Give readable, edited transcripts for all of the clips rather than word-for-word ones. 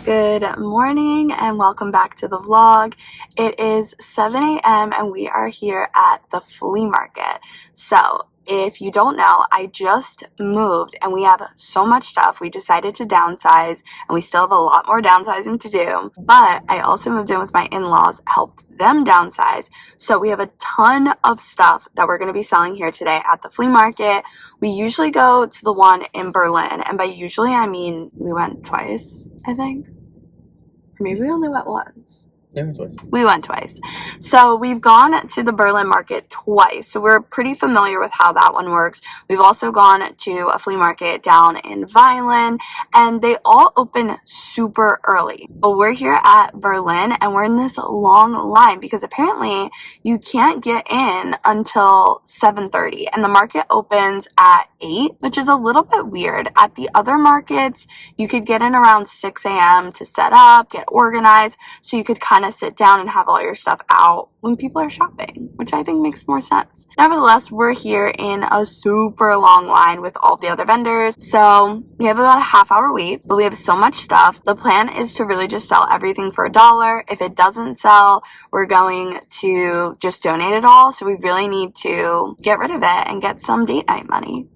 Good morning and welcome back to the vlog. It is 7 a.m. and we are here at the flea market. So if you don't know, I just moved and we have so much stuff. We decided to downsize and we still have a lot more downsizing to do. But I also moved in with my in-laws, helped them downsize. So we have a ton of stuff that we're going to be selling here today at the flea market. We usually go to the one in Berlin, and by usually I mean we went twice, I think. Or maybe we only went once. We went twice. So we've gone to the Berlin market twice. So we're pretty familiar with how that one works. We've also gone to a flea market down in Violin, and they all open super early. But we're here at Berlin and we're in this long line because apparently you can't get in until 7:30 and the market opens at 8, which is a little bit weird. At the other markets, you could get in around 6 a.m. to set up, get organized, so you could kind of sit down and have all your stuff out when people are shopping, which I think makes more sense. Nevertheless, we're here in a super long line with all the other vendors, so we have about a half-hour wait, but we have so much stuff. The plan is to really just sell everything for $1. If it doesn't sell, we're going to just donate it all, so we really need to get rid of it and get some date night money.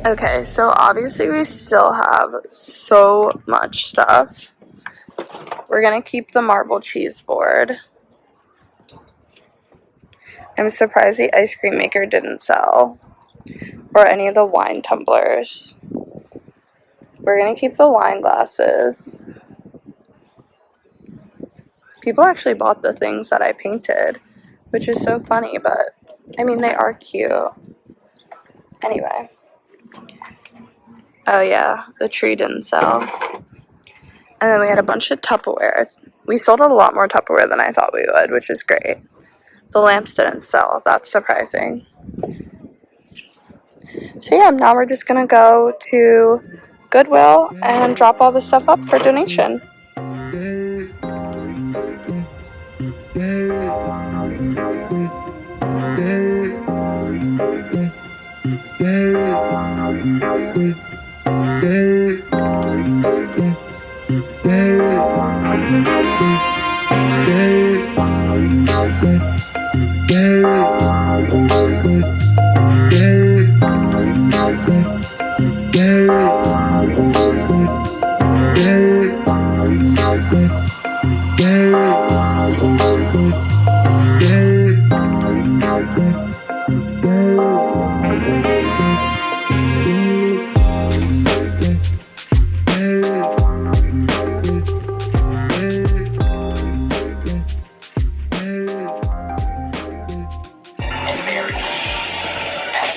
Okay, so obviously we still have so much stuff. We're gonna keep the marble cheese board. I'm surprised the ice cream maker didn't sell, or any of the wine tumblers. We're gonna keep the wine glasses. People actually bought the things that I painted, which is so funny, but I mean, they are cute. Anyway. Oh yeah, the tree didn't sell. And then we had a bunch of Tupperware. We sold a lot more Tupperware than I thought we would, which is great. The lamps didn't sell. That's surprising. So yeah, now we're just going to go to Goodwill and drop all the stuff up for donation.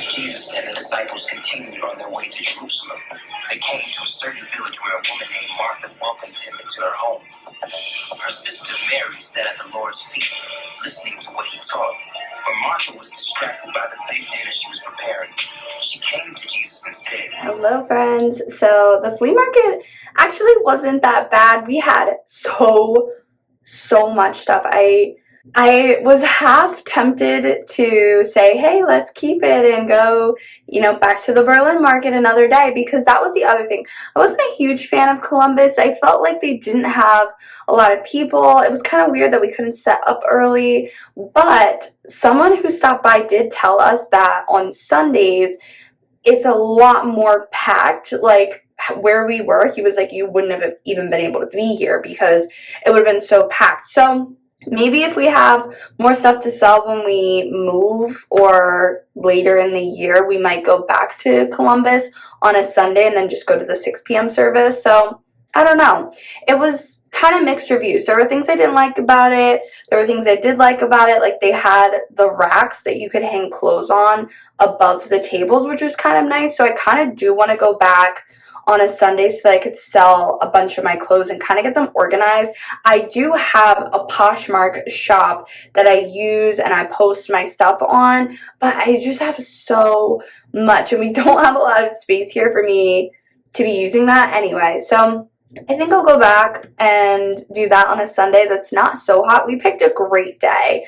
Jesus and the disciples continued on their way to Jerusalem. They came to a certain village where a woman named Martha welcomed him into her home. Her sister Mary sat at the Lord's feet, listening to what he taught. But Martha was distracted by the big dinner she was preparing. She came to Jesus and said, Hello friends. So the flea market actually wasn't that bad. We had so much stuff. I was half tempted to say, hey, let's keep it and go, back to the Berlin market another day, because that was the other thing. I wasn't a huge fan of Columbus. I felt like they didn't have a lot of people. It was kind of weird that we couldn't set up early, but someone who stopped by did tell us that on Sundays, it's a lot more packed. Like where we were, he was like, you wouldn't have even been able to be here because it would have been so packed. So maybe if we have more stuff to sell when we move or later in the year, we might go back to Columbus on a Sunday and then just go to the 6 p.m. service. So I don't know. It was kind of mixed reviews. There were things I didn't like about it. There were things I did like about it. Like they had the racks that you could hang clothes on above the tables, which was kind of nice. So I kind of do want to go back on a Sunday so that I could sell a bunch of my clothes and kind of get them organized. I do have a Poshmark shop that I use and I post my stuff on, but I just have so much and we don't have a lot of space here for me to be using that anyway. So I think I'll go back and do that on a Sunday that's not so hot. We picked a great day,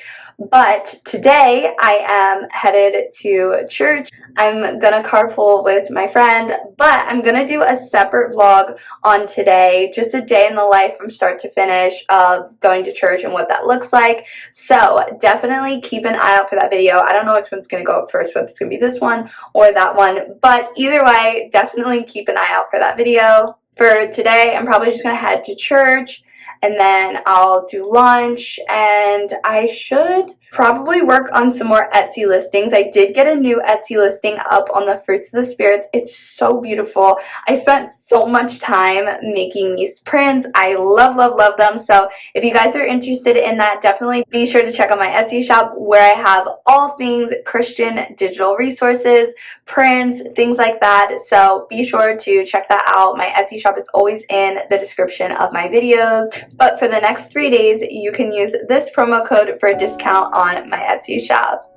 but today I am headed to church. I'm gonna carpool with my friend, but I'm gonna do a separate vlog on today, just a day in the life from start to finish of going to church and what that looks like. So definitely keep an eye out for that video. I don't know which one's gonna go up first, whether it's gonna be this one or that one, but either way, definitely keep an eye out for that video. For today, I'm probably just going to head to church and then I'll do lunch and I should probably work on some more Etsy listings. I did get a new Etsy listing up on the Fruits of the Spirits. It's so beautiful. I spent so much time making these prints. I love them. So if you guys are interested in that, definitely be sure to check out my Etsy shop where I have all things Christian digital resources, prints, things like that. So be sure to check that out. My Etsy shop is always in the description of my videos. But for the next 3 days, you can use this promo code for a discount on my Etsy shop.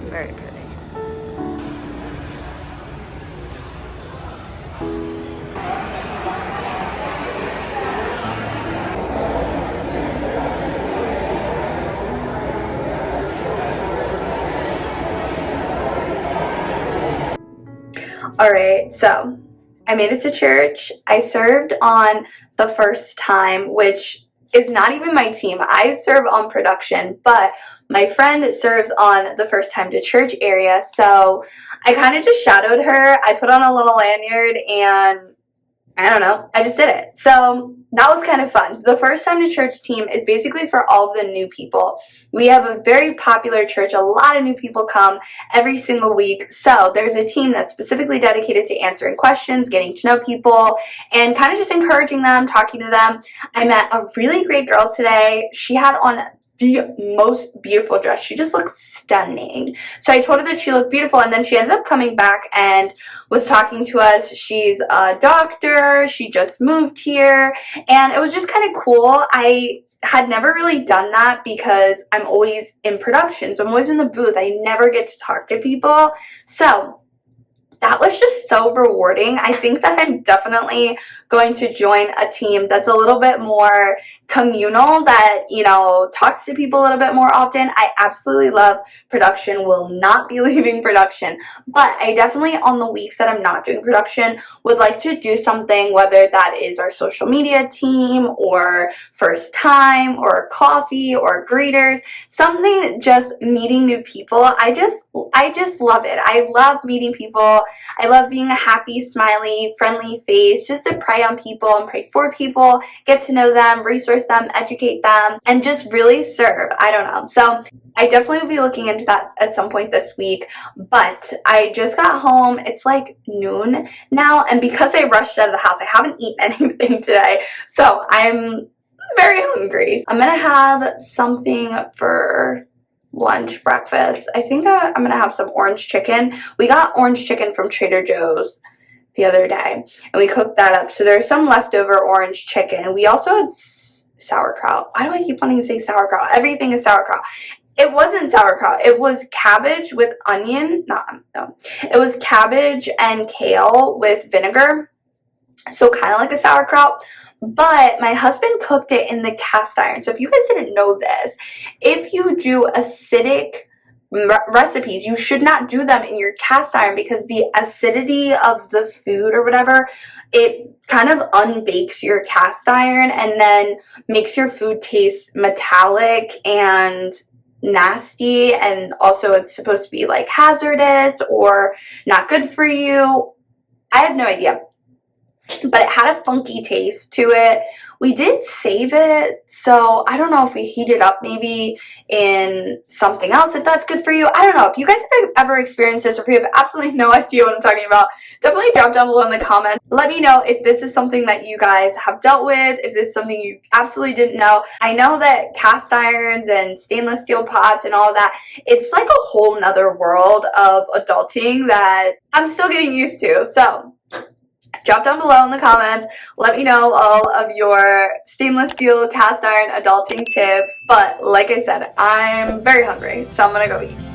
Very pretty. Alright, so I made it to church. I served on the first time, which is not even my team. I serve on production, but my friend serves on the first time to church area. So I kind of just shadowed her. I put on a little lanyard and I don't know, I just did it. So that was kind of fun. The first time to church team is basically for all the new people. We have a very popular church. A lot of new people come every single week. So there's a team that's specifically dedicated to answering questions, getting to know people, and kind of just encouraging them, talking to them. I met a really great girl today. She had on the most beautiful dress. She just looks stunning. So I told her that she looked beautiful, and then she ended up coming back and was talking to us. She's a doctor. She just moved here, and it was just kind of cool. I had never really done that because I'm always in production, so I'm always in the booth. I never get to talk to people. So that was just so rewarding. I think that I'm definitely going to join a team that's a little bit more communal, that, you know, talks to people a little bit more often. I absolutely love production, will not be leaving production, but I definitely, on the weeks that I'm not doing production, would like to do something, whether that is our social media team or first time or coffee or greeters, something, just meeting new people. I just love it. I love meeting people. I love being a happy, smiley, friendly face, just to pray on people and pray for people, get to know them, resource them, educate them, and just really serve. I don't know. So I definitely will be looking into that at some point this week, but I just got home. It's like noon now, and because I rushed out of the house, I haven't eaten anything today, so I'm very hungry. I'm gonna have something for lunch, breakfast. I think I'm gonna have some orange chicken. We got orange chicken from Trader Joe's the other day, and we cooked that up. So there's some leftover orange chicken. We also had sauerkraut. Why do I keep wanting to say sauerkraut? Everything is sauerkraut. It wasn't sauerkraut. It was cabbage with onion. No. It was cabbage and kale with vinegar. So kind of like a sauerkraut. But my husband cooked it in the cast iron. So if you guys didn't know this, if you do acidic recipes, you should not do them in your cast iron, because the acidity of the food or whatever, it kind of unbakes your cast iron and then makes your food taste metallic and nasty, and also it's supposed to be like hazardous or not good for you. I have no idea, but it had a funky taste to it. We did save it, so I don't know if we heat it up maybe in something else, if that's good for you. I don't know. If you guys have ever experienced this, or if you have absolutely no idea what I'm talking about, definitely drop down below in the comments. Let me know if this is something that you guys have dealt with, if this is something you absolutely didn't know. I know that cast irons and stainless steel pots and all of that, it's like a whole nother world of adulting that I'm still getting used to. So drop down below in the comments. Let me know all of your stainless steel cast iron adulting tips. But like I said, I'm very hungry, so I'm gonna go eat.